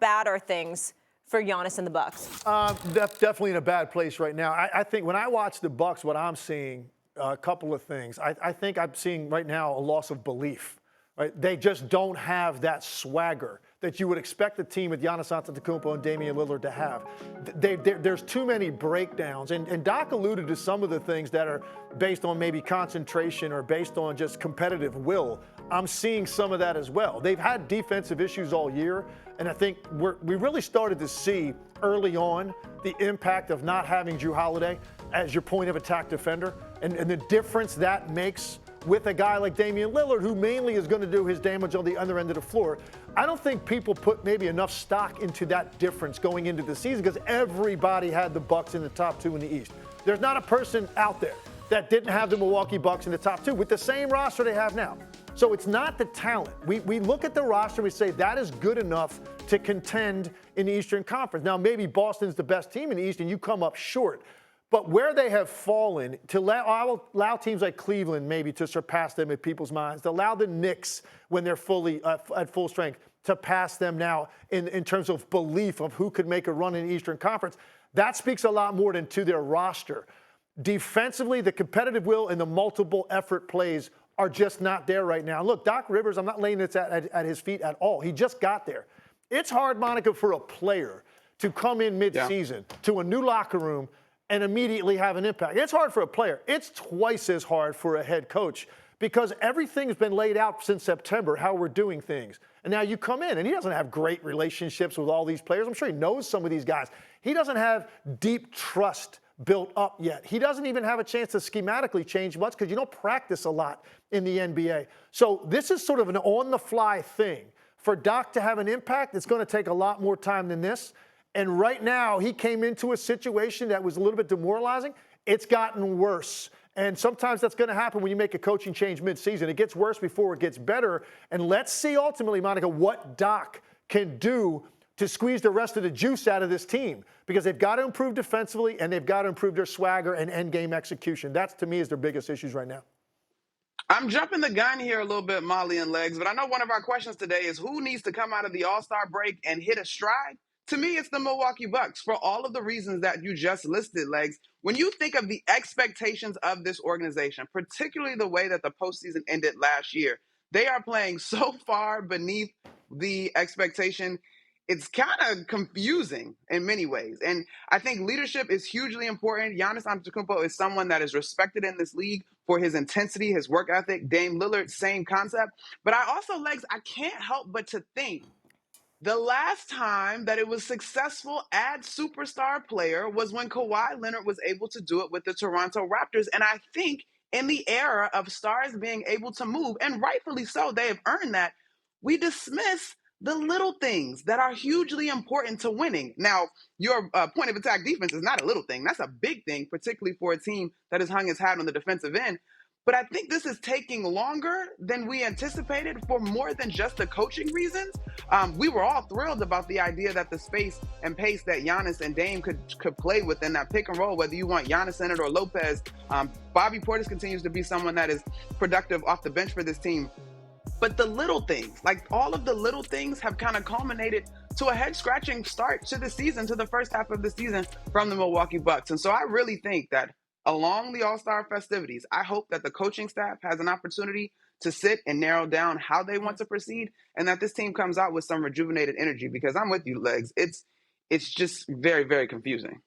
bad are things for Giannis and the Bucks? Definitely in a bad place right now. I think when I watch the Bucks, what I'm seeing, a couple of things. I think I'm seeing right now a loss of belief. Right? They just don't have that swagger that you would expect a team with Giannis Antetokounmpo and Damian Lillard to have. There's too many breakdowns. And Doc alluded to some of the things that are based on maybe concentration or based on just competitive will. I'm seeing some of that as well. They've had defensive issues all year, and I think we really started to see early on the impact of not having Jrue Holiday as your point of attack defender and the difference that makes with a guy like Damian Lillard, who mainly is going to do his damage on the other end of the floor. I don't think people put maybe enough stock into that difference going into the season because everybody had the Bucks in the top 2 in the East. There's not a person out there that didn't have the Milwaukee Bucks in the top 2 with the same roster they have now. So it's not the talent. We look at the roster and we say that is good enough to contend in the Eastern Conference. Now, maybe Boston's the best team in the East and you come up short. But where they have fallen, to allow teams like Cleveland maybe to surpass them in people's minds, to allow the Knicks, when they're fully at full strength, to pass them now in terms of belief of who could make a run in the Eastern Conference, that speaks a lot more than to their roster. Defensively, the competitive will and the multiple effort plays are just not there right now. Look, Doc Rivers, I'm not laying this at his feet at all. He just got there. It's hard, Monica, for a player to come in mid-season to a new locker room and immediately have an impact. It's hard for a player. It's twice as hard for a head coach because everything's been laid out since September, how we're doing things. And now you come in, and he doesn't have great relationships with all these players. I'm sure he knows some of these guys. He doesn't have deep trust built up yet. He doesn't even have a chance to schematically change much because you don't practice a lot in the NBA. So this is sort of an on-the-fly thing. For Doc to have an impact, it's going to take a lot more time than this. And right now, he came into a situation that was a little bit demoralizing. It's gotten worse. And sometimes that's going to happen when you make a coaching change mid-season. It gets worse before it gets better. And let's see ultimately, Monica, what Doc can do to squeeze the rest of the juice out of this team. Because they've got to improve defensively, and they've got to improve their swagger and end-game execution. That, to me, is their biggest issues right now. I'm jumping the gun here a little bit, Molly and Legs, but I know one of our questions today is who needs to come out of the All-Star break and hit a stride? To me, it's the Milwaukee Bucks for all of the reasons that you just listed, Legs. When you think of the expectations of this organization, particularly the way that the postseason ended last year, they are playing so far beneath the expectation. It's kind of confusing in many ways. And I think leadership is hugely important. Giannis Antetokounmpo is someone that is respected in this league for his intensity, his work ethic. Dame Lillard, same concept. But I also, Legs, I can't help but to think the last time that it was successful at superstar player was when Kawhi Leonard was able to do it with the Toronto Raptors. And I think in the era of stars being able to move, and rightfully so, they have earned that, we dismiss the little things that are hugely important to winning. Now, your point of attack defense is not a little thing. That's a big thing, particularly for a team that has hung its hat on the defensive end. But I think this is taking longer than we anticipated for more than just the coaching reasons. We were all thrilled about the idea that the space and pace that Giannis and Dame could play within that pick and roll, whether you want Giannis in it or Lopez. Bobby Portis continues to be someone that is productive off the bench for this team. But the little things, like all of the little things have kind of culminated to a head-scratching start to the season, to the first half of the season from the Milwaukee Bucks. And so I really think that along the All-Star festivities, I hope that the coaching staff has an opportunity to sit and narrow down how they want to proceed and that this team comes out with some rejuvenated energy because I'm with you, Legs. It's just very, very confusing.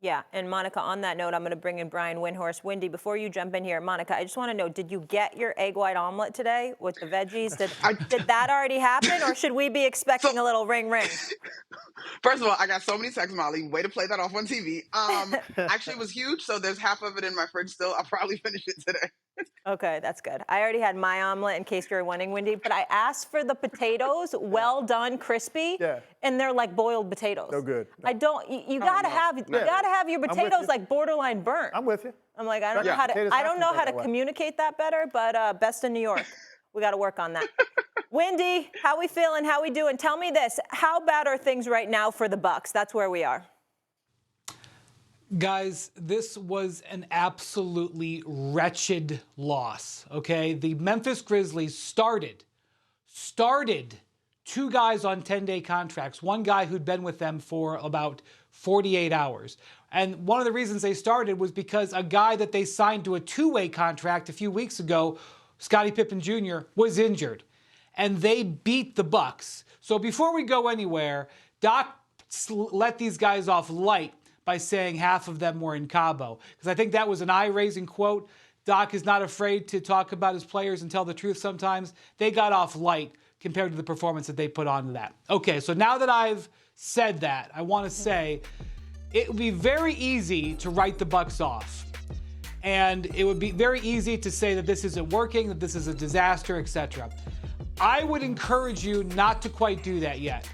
Yeah, and Monica, on that note, I'm going to bring in Brian Windhorst. Wendy, before you jump in here, Monica, I just want to know, did you get your egg white omelet today with the veggies? Did that already happen, or should we be expecting a little ring? First of all, I got so many texts, Molly. Way to play that off on TV. Actually, it was huge, so there's half of it in my fridge still. I'll probably finish it today. Okay, that's good. I already had my omelet in case you're wondering, Wendy, but I asked for the potatoes, well done, crispy, and they're like boiled potatoes. No good. No. I don't. You gotta have your potatoes like borderline burnt. I'm with you. I'm like, I don't know how to communicate that better, but best in New York. We got to work on that. Wendy, how we feeling? How we doing? Tell me this. How bad are things right now for the Bucks? That's where we are. Guys, this was an absolutely wretched loss, okay? The Memphis Grizzlies started 2 guys on 10-day contracts, one guy who'd been with them for about 48 hours. And one of the reasons they started was because a guy that they signed to a 2-way contract a few weeks ago, Scottie Pippen Jr., was injured. And they beat the Bucks. So before we go anywhere, Doc let these guys off light by saying half of them were in Cabo. Because I think that was an eye-raising quote. Doc is not afraid to talk about his players and tell the truth sometimes. They got off light compared to the performance that they put on that. Okay, so now that I've said that, I want to say it would be very easy to write the Bucks off. And it would be very easy to say that this isn't working, that this is a disaster, etc. I would encourage you not to quite do that yet.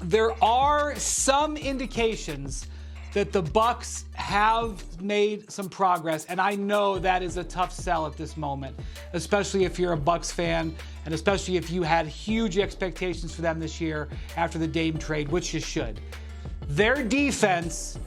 There are some indications that the Bucks have made some progress, and I know that is a tough sell at this moment, especially if you're a Bucks fan, and especially if you had huge expectations for them this year after the Dame trade, which you should. Their defense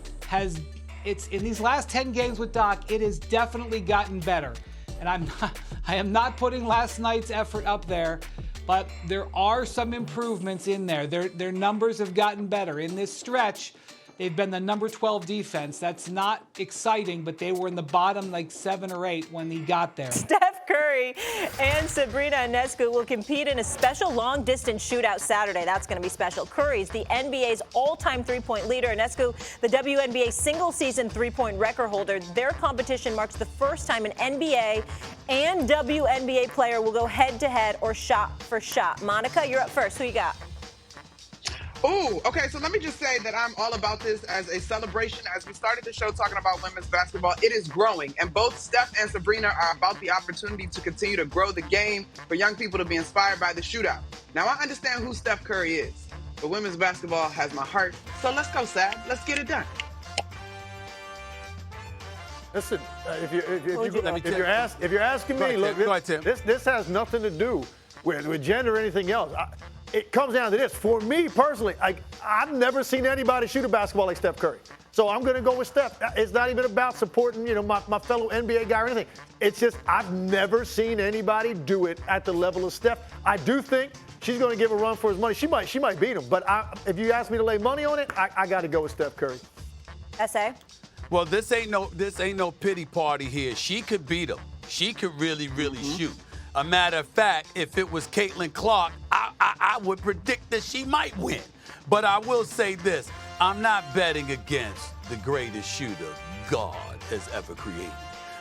it's in these last 10 games with Doc, it has definitely gotten better. And I am not putting last night's effort up there, but there are some improvements in there. Their numbers have gotten better. In this stretch, they've been the number 12 defense. That's not exciting, but they were in the bottom 7 or 8 when he got there. Steph Curry and Ionescu will compete in a special long-distance shootout Saturday. That's going to be special. Curry's the NBA's all-time three-point leader. Ionescu, the WNBA single-season three-point record holder. Their competition marks the first time an NBA and WNBA player will go head-to-head or shot for shot. Monica, you're up first. Who you got? Ooh, okay, so let me just say that I'm all about this as a celebration. As we started the show talking about women's basketball, it is growing. And both Steph and Sabrina are about the opportunity to continue to grow the game for young people to be inspired by the shootout. Now, I understand who Steph Curry is, but women's basketball has my heart. So let's go, Sad. Let's get it done. Listen, if you're asking me, look, this has nothing to do with gender or anything else. It comes down to this. For me personally, I've never seen anybody shoot a basketball like Steph Curry. So I'm going to go with Steph. It's not even about supporting, my fellow NBA guy or anything. It's just I've never seen anybody do it at the level of Steph. I do think she's going to give a run for his money. She might beat him. But if you ask me to lay money on it, I got to go with Steph Curry. S.A.? Well, this ain't no pity party here. She could beat him. She could really shoot. A matter of fact, if it was Caitlin Clark, I would predict that she might win. But I will say this, I'm not betting against the greatest shooter God has ever created.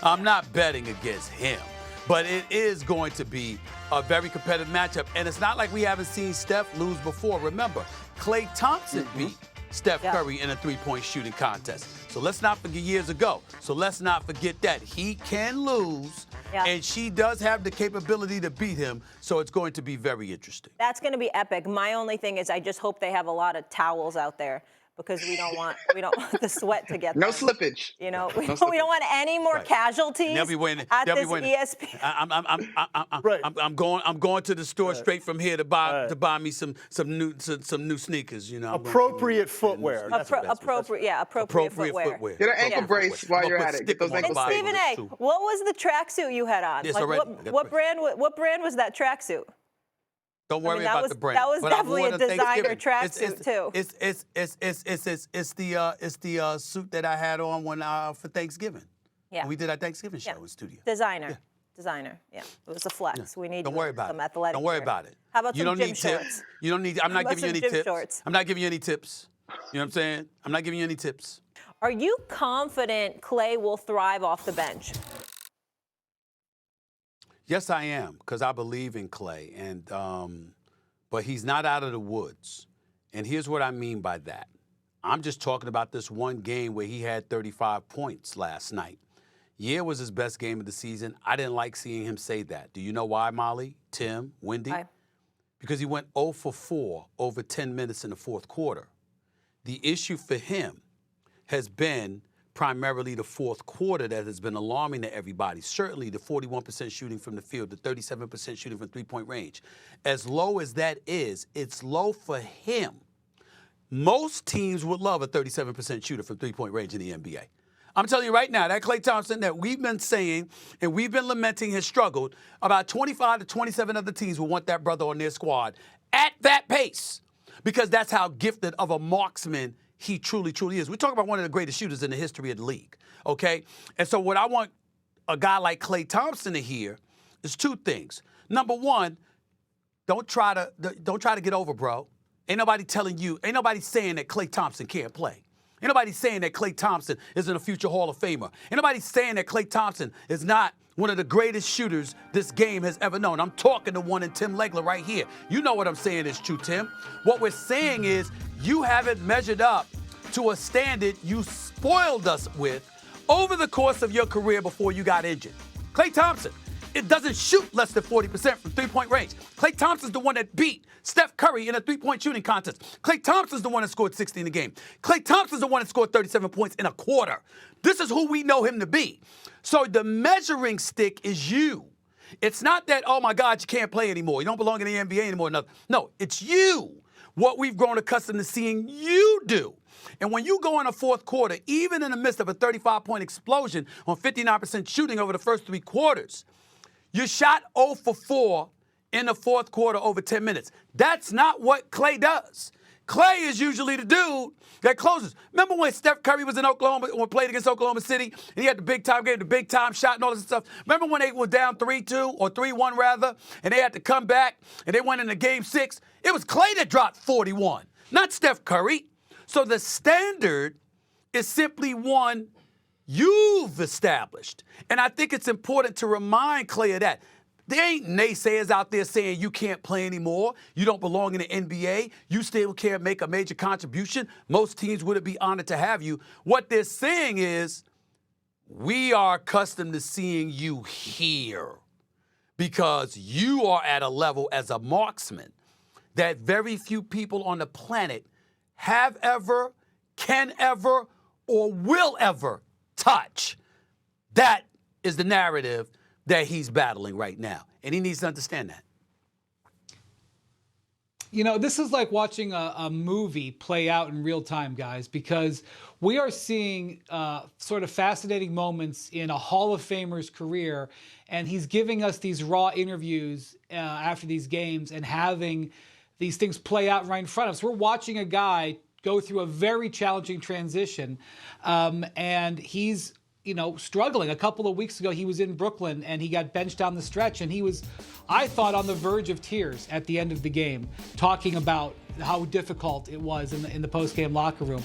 I'm not betting against him. But it is going to be a very competitive matchup. And it's not like we haven't seen Steph lose before. Remember, Klay Thompson beat Steph Curry in a three-point shooting contest. So let's not forget years ago. So let's not forget that. He can lose, and she does have the capability to beat him, so it's going to be very interesting. That's going to be epic. My only thing is I just hope they have a lot of towels out there because we don't want the sweat to get No them. slippage. We don't want any more casualties at this ESPN. I'm going to the store straight from here to buy me some new sneakers. Appropriate footwear. Appropriate footwear. Get an ankle brace while you're at it. Get those ankle braces. Stephen A., what was the tracksuit you had on? Yes, what brand was that tracksuit? Don't worry about the brand. That was definitely a designer tracksuit too. It's the suit that I had on for Thanksgiving. Yeah. We did our Thanksgiving show in studio. Designer. Yeah. It was a flex. Yeah. We need Don't worry about some it. athletic. Don't worry gear. about it. How about you some don't gym need shorts? tips. You don't need. I'm not giving you any tips. Shorts? I'm not giving you any tips. You know what I'm saying? I'm not giving you any tips. Are you confident Klay will thrive off the bench? Yes, I am, because I believe in Klay, but he's not out of the woods. And here's what I mean by that. I'm just talking about this one game where he had 35 points last night. Yeah, it was his best game of the season. I didn't like seeing him say that. Do you know why, Molly, Tim, Wendy? Why? Because he went 0 for 4 over 10 minutes in the fourth quarter. The issue for him has been primarily the fourth quarter that has been alarming to everybody. Certainly the 41% shooting from the field, the 37% shooting from three-point range. As low as that is, it's low for him. Most teams would love a 37% shooter from three-point range in the NBA. I'm telling you right now, that Klay Thompson that we've been saying and we've been lamenting has struggled, about 25 to 27 other teams will want that brother on their squad at that pace because that's how gifted of a marksman he truly, truly is. We're talking about one of the greatest shooters in the history of the league, okay? And so what I want a guy like Klay Thompson to hear is two things. Number one, don't try to get over, bro. Ain't nobody saying that Klay Thompson can't play. Ain't nobody saying that Klay Thompson isn't a future Hall of Famer. Ain't nobody saying that Klay Thompson is not one of the greatest shooters this game has ever known. I'm talking to one in Tim Legler right here. You know what I'm saying is true, Tim. What we're saying is you haven't measured up to a standard you spoiled us with over the course of your career before you got injured. Klay Thompson, it doesn't shoot less than 40% from three-point range. Klay Thompson's the one that beat Steph Curry in a three-point shooting contest. Klay Thompson's the one that scored 60 in the game. Klay Thompson's the one that scored 37 points in a quarter. This is who we know him to be. So the measuring stick is you. It's not that, oh, my God, you can't play anymore. You don't belong in the NBA anymore. No, it's you. What we've grown accustomed to seeing you do. And when you go in a fourth quarter, even in the midst of a 35-point explosion on 59% shooting over the first three quarters, you shot 0 for 4 in the fourth quarter over 10 minutes. That's not what Klay does. Klay is usually the dude that closes. Remember when Steph Curry was in Oklahoma, when played against Oklahoma City, and he had the big-time game, the big-time shot and all this stuff? Remember when they were down 3-2, or 3-1 rather, and they had to come back, and they went into Game 6? It was Klay that dropped 41, not Steph Curry. So the standard is simply one you've established. And I think it's important to remind Klay of that. There ain't naysayers out there saying you can't play anymore, you don't belong in the NBA, you still can't make a major contribution. Most teams wouldn't be honored to have you. What they're saying is, we are accustomed to seeing you here because you are at a level as a marksman that very few people on the planet have ever, can ever, or will ever touch. That is the narrative that he's battling right now, and he needs to understand that. You know, this is like watching a movie play out in real time, guys, because we are seeing sort of fascinating moments in a Hall of Famer's career, and he's giving us these raw interviews after these games and having these things play out right in front of us. We're watching a guy go through a very challenging transition, and he's, you know, struggling. A couple of weeks ago, he was in Brooklyn, and he got benched down the stretch, and he was, I thought, on the verge of tears at the end of the game, talking about how difficult it was in the post-game locker room.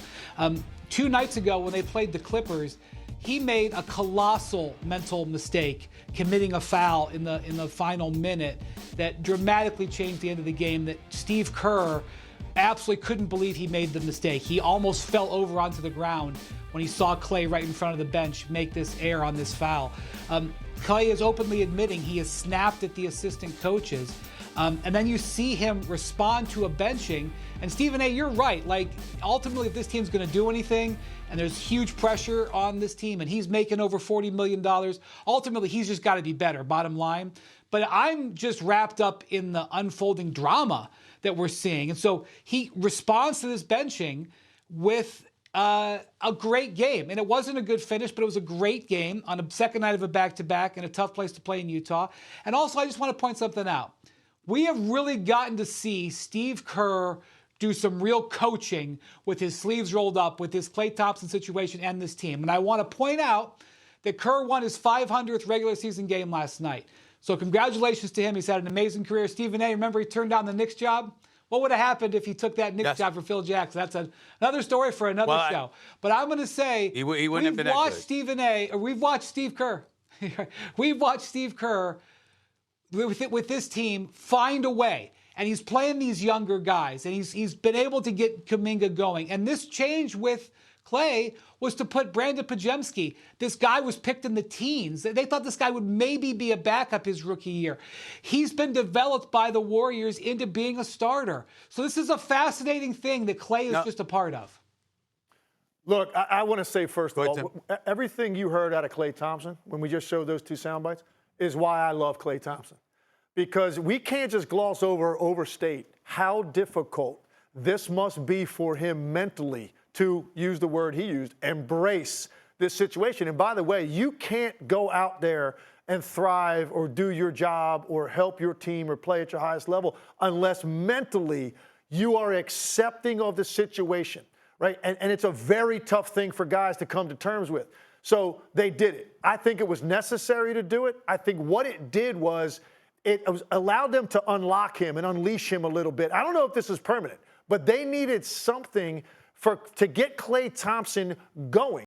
2 nights ago, when they played the Clippers, he made a colossal mental mistake, committing a foul in the final minute that dramatically changed the end of the game, that Steve Kerr absolutely couldn't believe he made the mistake. He almost fell over onto the ground when he saw Klay right in front of the bench make this error on this foul. Klay is openly admitting he has snapped at the assistant coaches. And then you see him respond to a benching. And Stephen A., you're right. Like, ultimately, if this team's going to do anything, and there's huge pressure on this team, and he's making over $40 million, ultimately, he's just got to be better, bottom line. But I'm just wrapped up in the unfolding drama that we're seeing. And so he responds to this benching with a great game. And it wasn't a good finish, but it was a great game on a second night of a back-to-back and a tough place to play in Utah. And also, I just want to point something out. We have really gotten to see Steve Kerr do some real coaching with his sleeves rolled up with this Klay Thompson situation and this team. And I want to point out that Kerr won his 500th regular season game last night. So congratulations to him. He's had an amazing career. Stephen A., remember he turned down the Knicks job? What would have happened if he took that Knicks job for Phil Jackson? That's another story for another show. But I'm going to say he wouldn't have been watched that good. Stephen A., or we've watched Steve Kerr. We've watched Steve Kerr with this team find a way. And he's playing these younger guys, and he's been able to get Kuminga going. And this change with Klay was to put Brandon Podziemski. This guy was picked in the teens. They thought this guy would maybe be a backup his rookie year. He's been developed by the Warriors into being a starter. So this is a fascinating thing that Klay is just a part of. Look, I want to say first of all, everything you heard out of Klay Thompson when we just showed those 2 sound bites is why I love Klay Thompson. Because we can't just gloss over, overstate how difficult this must be for him mentally to, use the word he used, embrace this situation. And by the way, you can't go out there and thrive or do your job or help your team or play at your highest level unless mentally you are accepting of the situation, right? And it's a very tough thing for guys to come to terms with. So they did it. I think it was necessary to do it. I think what it did was it allowed them to unlock him and unleash him a little bit. I don't know if this is permanent, but they needed something to get Klay Thompson going.